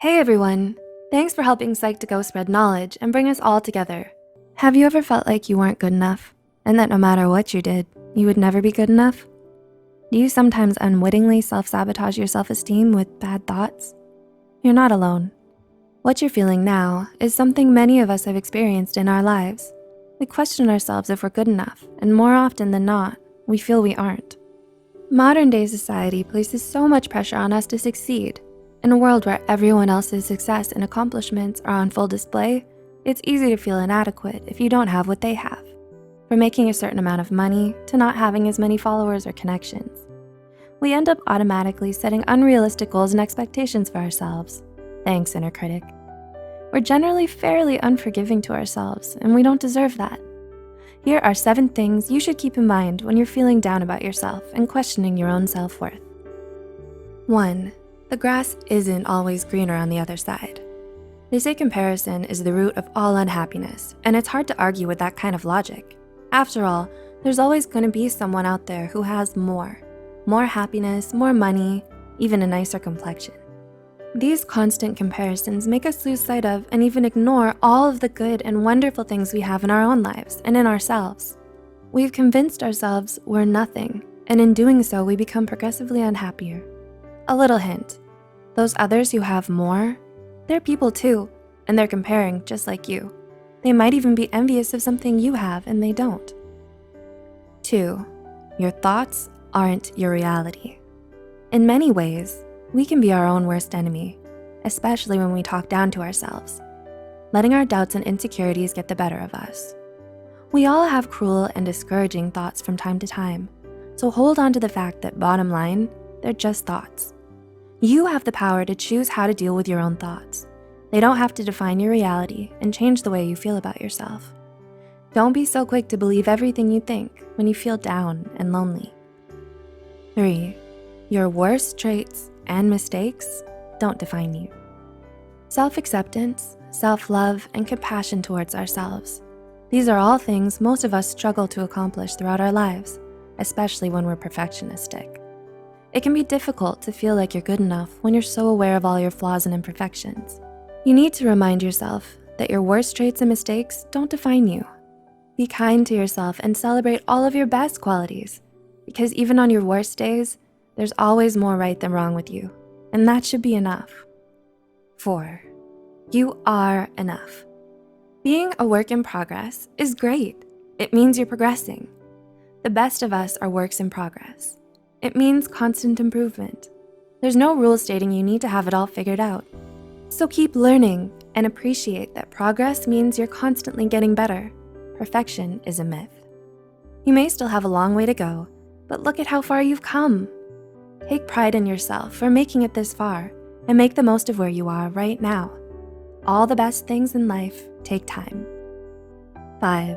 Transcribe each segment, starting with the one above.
Hey everyone! Thanks for helping Psych2Go spread knowledge and bring us all together. Have you ever felt like you weren't good enough and that no matter what you did, you would never be good enough? Do you sometimes unwittingly self-sabotage your self-esteem with bad thoughts? You're not alone. What you're feeling now is something many of us have experienced in our lives. We question ourselves if we're good enough, and more often than not, we feel we aren't. Modern day society places so much pressure on us to succeed. In a world where everyone else's success and accomplishments are on full display, it's easy to feel inadequate if you don't have what they have. From making a certain amount of money to not having as many followers or connections. We end up automatically setting unrealistic goals and expectations for ourselves. Thanks, inner critic. We're generally fairly unforgiving to ourselves, and we don't deserve that. Here are 7 things you should keep in mind when you're feeling down about yourself and questioning your own self-worth. 1. The grass isn't always greener on the other side. They say comparison is the root of all unhappiness, and it's hard to argue with that kind of logic. After all, there's always gonna be someone out there who has more. More happiness, more money, even a nicer complexion. These constant comparisons make us lose sight of and even ignore all of the good and wonderful things we have in our own lives and in ourselves. We've convinced ourselves we're nothing, and in doing so, we become progressively unhappier. A little hint, those others who have more, they're people too, and they're comparing just like you. They might even be envious of something you have and they don't. 2, your thoughts aren't your reality. In many ways, we can be our own worst enemy, especially when we talk down to ourselves, letting our doubts and insecurities get the better of us. We all have cruel and discouraging thoughts from time to time, so hold on to the fact that bottom line, they're just thoughts. You have the power to choose how to deal with your own thoughts. They don't have to define your reality and change the way you feel about yourself. Don't be so quick to believe everything you think when you feel down and lonely. 3, your worst traits and mistakes don't define you. Self-acceptance, self-love, and compassion towards ourselves. These are all things most of us struggle to accomplish throughout our lives, especially when we're perfectionistic. It can be difficult to feel like you're good enough when you're so aware of all your flaws and imperfections. You need to remind yourself that your worst traits and mistakes don't define you. Be kind to yourself and celebrate all of your best qualities, because even on your worst days, there's always more right than wrong with you, and that should be enough. 4, you are enough. Being a work in progress is great. It means you're progressing. The best of us are works in progress. It means constant improvement. There's no rule stating you need to have it all figured out. So keep learning and appreciate that progress means you're constantly getting better. Perfection is a myth. You may still have a long way to go, but look at how far you've come. Take pride in yourself for making it this far and make the most of where you are right now. All the best things in life take time. 5,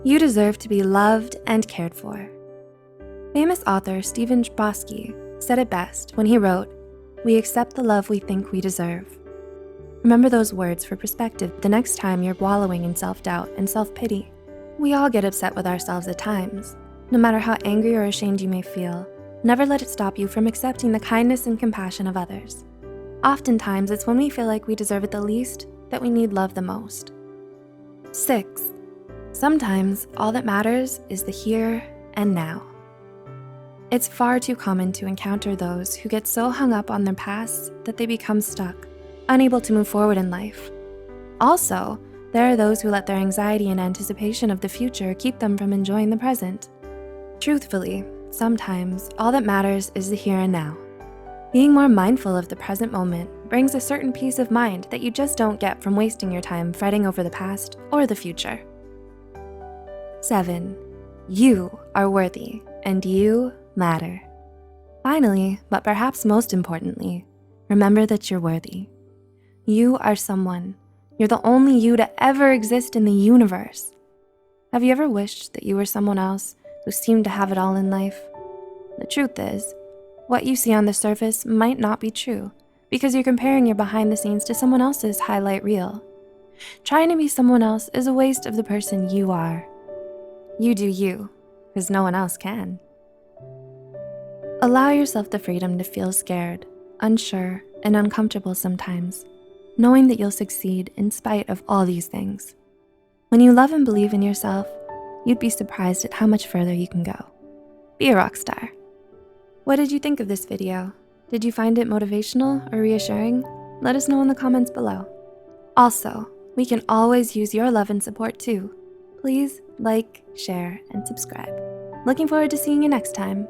you deserve to be loved and cared for. Famous author Stephen Chbosky said it best when he wrote, "We accept the love we think we deserve." Remember those words for perspective the next time you're wallowing in self-doubt and self-pity. We all get upset with ourselves at times. No matter how angry or ashamed you may feel, never let it stop you from accepting the kindness and compassion of others. Oftentimes, it's when we feel like we deserve it the least that we need love the most. 6, sometimes all that matters is the here and now. It's far too common to encounter those who get so hung up on their past that they become stuck, unable to move forward in life. Also, there are those who let their anxiety and anticipation of the future keep them from enjoying the present. Truthfully, sometimes all that matters is the here and now. Being more mindful of the present moment brings a certain peace of mind that you just don't get from wasting your time fretting over the past or the future. 7, you are worthy and you matter. Finally, but perhaps most importantly, remember that you're worthy. You are someone. You're the only you to ever exist in the universe. Have you ever wished that you were someone else who seemed to have it all in life? The truth is, what you see on the surface might not be true because you're comparing your behind the scenes to someone else's highlight reel. Trying to be someone else is a waste of the person you are. You do you, because no one else can. Allow yourself the freedom to feel scared, unsure, and uncomfortable sometimes. knowing that you'll succeed in spite of all these things. When you love and believe in yourself, you'd be surprised at how much further you can go. Be a rock star. What did you think of this video? Did you find it motivational or reassuring? Let us know in the comments below. Also, we can always use your love and support too. Please like, share, and subscribe. Looking forward to seeing you next time.